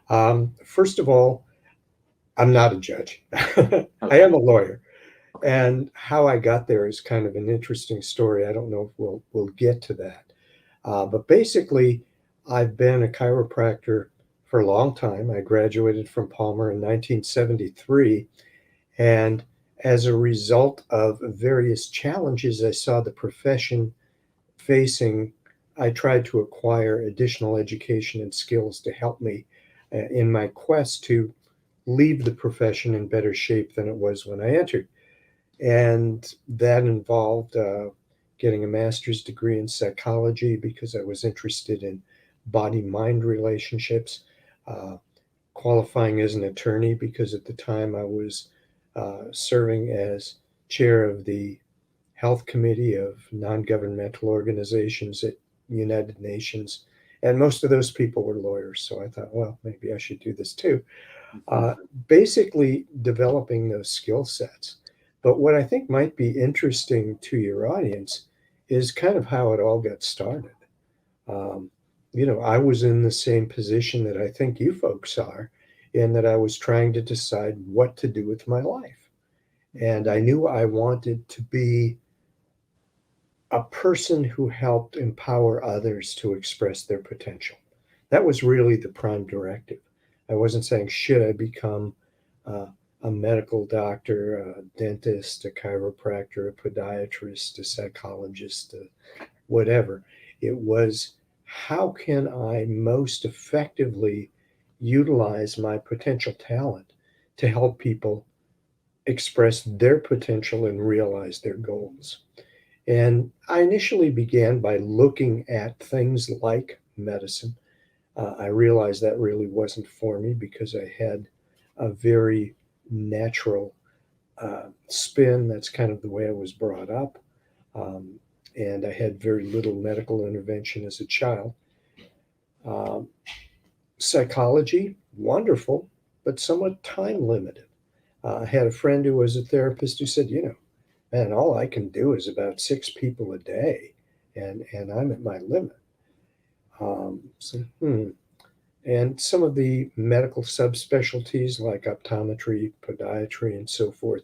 First of all, I'm not a judge. I Okay. am a lawyer. And how I got there is kind of an interesting story. I don't know if we'll get to that. But basically, I've been a chiropractor for a long time. I graduated from Palmer in 1973. And as a result of various challenges I saw the profession facing, I tried to acquire additional education and skills to help me in my quest to leave the profession in better shape than it was when I entered. And that involved getting a master's degree in psychology because I was interested in body mind relationships, uh, qualifying as an attorney because at the time I was serving as chair of the health committee of non governmental organizations at United Nations. And most of those people were lawyers. So I thought, well, maybe I should do this too. Mhm. uh, Basically developing those skill sets. But what I think might be interesting to your audience is kind of how it all got started. Um, I was in the same position that I think you folks are, in that I was trying to decide what to do with my life. And I Mhm. knew I wanted to be a person who helped empower others to express their potential. That was really the prime directive. I wasn't saying, should I become uh, a medical doctor, a dentist, a chiropractor, a podiatrist, a psychologist, whatever. It was, how can I most effectively utilize my potential talent to help people express their potential and realize their goals? And I initially began by looking at things like medicine. I realized that really wasn't for me because I had a very natural spin. That's kind of the way I was brought up. Um, and I had very little medical intervention as a child. Um, Psychology, wonderful, but somewhat time limited. I had a friend who was a therapist who said, man, all I can do is about six people a day, and I'm at my limit. So. And some of the medical subspecialties like optometry, podiatry, and so forth,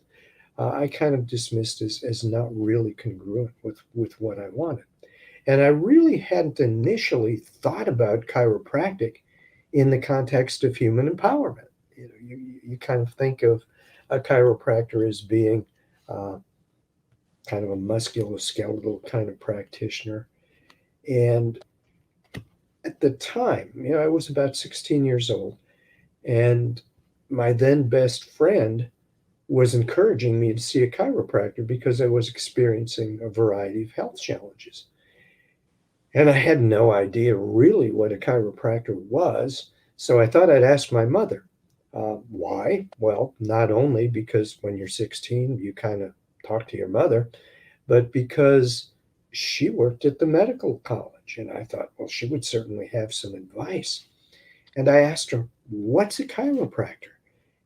I kind of dismissed as not really congruent with what I wanted. And I really hadn't initially thought about chiropractic in the context of human empowerment. You kind of think of a chiropractor as being uh, kind of a musculoskeletal kind of practitioner. And at the time, I was about 16 years old, and my then best friend was encouraging me to see a chiropractor because I was experiencing a variety of health challenges. And I had no idea really what a chiropractor was. So I thought I'd ask my mother. Why? Well, not only because when you're 16, you kind of talk to your mother, but because she worked at the medical college. And I thought, well, she would certainly have some advice. And I asked her, what's a chiropractor?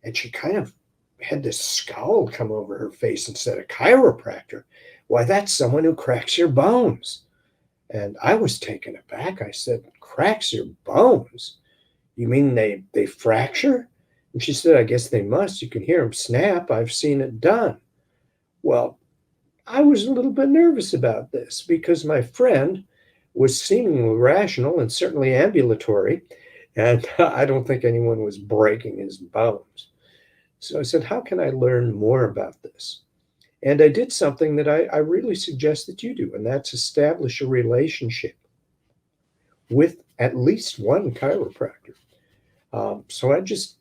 And she kind of had this scowl come over her face and said, a chiropractor? Why, that's someone who cracks your bones. And I was taken aback. I said, cracks your bones? You mean they fracture? And she said, I guess they must. You can hear them snap. I've seen it done. Well, I was a little bit nervous about this because my friend was seemingly rational and certainly ambulatory, and I don't think anyone was breaking his bones. So I said, how can I learn more about this? And I did something that I really suggest that you do, and that's establish a relationship with at least one chiropractor. So I just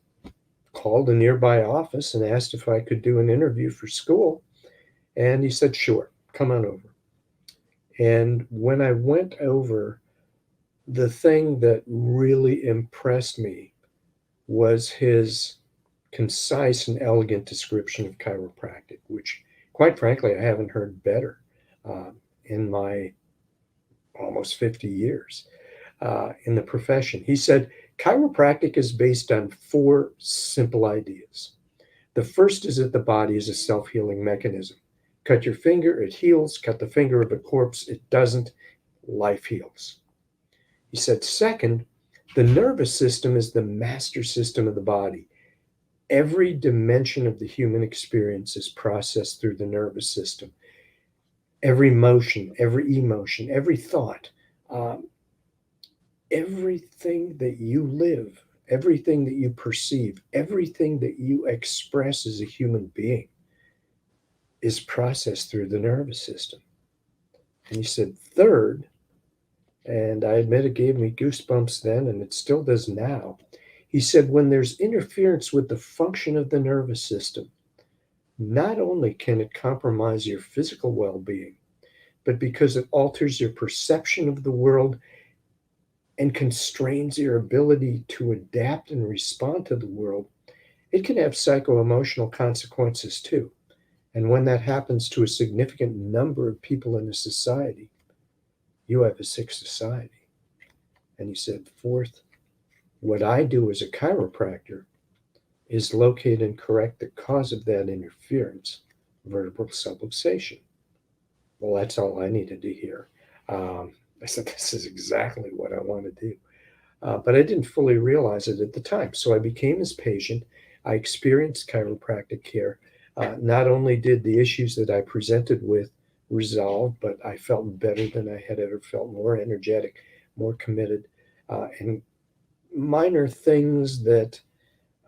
called a nearby office and asked if I could do an interview for school. And he said, sure, come on over. And when I went over, the thing that really impressed me was his concise and elegant description of chiropractic, which, quite frankly, I haven't heard better uh, in my almost 50 years in the profession. He said, chiropractic is based on four simple ideas. The first is that the body is a self healing mechanism. Cut your finger, it heals. Cut the finger of a corpse, it doesn't. Life heals. He said, second, The nervous system is the master system of the body. Every dimension of the human experience is processed through the nervous system. Every motion, every emotion, every thought, um, everything that you live, everything that you perceive, everything that you express as a human being is processed through the nervous system. And he said, third, and I admit it gave me goosebumps then, and it still does now. He said, when there's interference with the function of the nervous system, not only can it compromise your physical well being, but because it alters your perception of the world and constrains your ability to adapt and respond to the world, it can have psycho-emotional consequences too. And when that happens to a significant number of people in a society, you have a sick society. And he said, fourth, what I do as a chiropractor is locate and correct the cause of that interference, vertebral subluxation. Well, that's all I needed to hear. I said, this is exactly what I want to do. But I didn't fully realize it at the time. So I became his patient. I experienced chiropractic care. Not only did the issues that I presented with resolve, but I felt better than I had ever felt, more energetic, more committed, and minor things that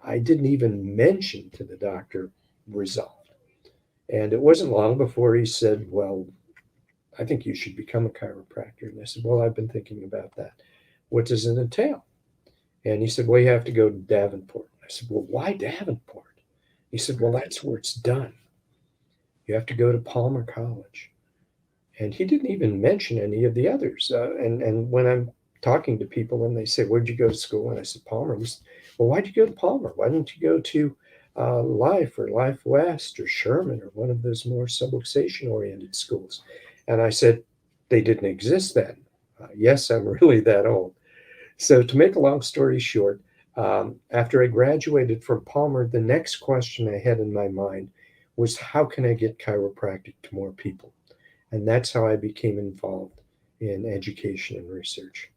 I didn't even mention to the doctor resolved. And it wasn't long before he said, well, I think you should become a chiropractor. And I said, well, I've been thinking about that. What does it entail? And he said, well, you have to go to Davenport. I said, well, why Davenport? He said, well, that's where it's done. You have to go to Palmer College. And he didn't even mention any of the others. And when I'm talking to people and they say, where'd you go to school? And I said, Palmer. He said, well, why'd you go to Palmer? Why didn't you go to Life or Life West or Sherman or one of those more subluxation oriented schools? And I said, they didn't exist then. Yes, I'm really that old. So, to make a long story short, after I graduated from Palmer, the next question I had in my mind was, how can I get chiropractic to more people? And that's how I became involved in education and research.